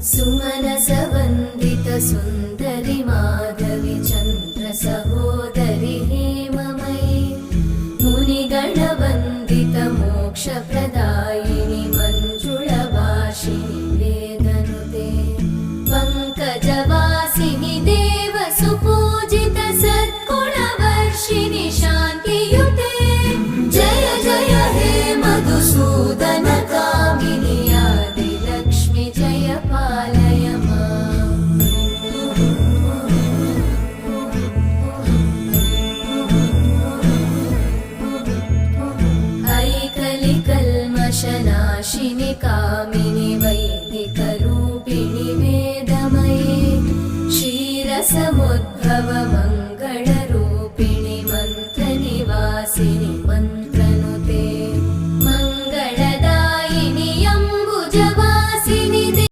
सुमनसवन्दित सुन्दरि माधवि चन्द्र सहोदरि हेममयि मुनिगणवन्दित मोक्षप्रदायिनि मञ्जुळभाषिणि वेदनुते पङ्कजवासिनि देवसुपूजित सद्गुणवर्षिणि शान्तियुते जय जय हे मधुसूदन कामिनि आदिलक्ष्मि जय पालय माम् ऐकलिकल्मषनाशिनि कामिनि वैदिकरूपिणि वेदमये क्षीरसमुद्भव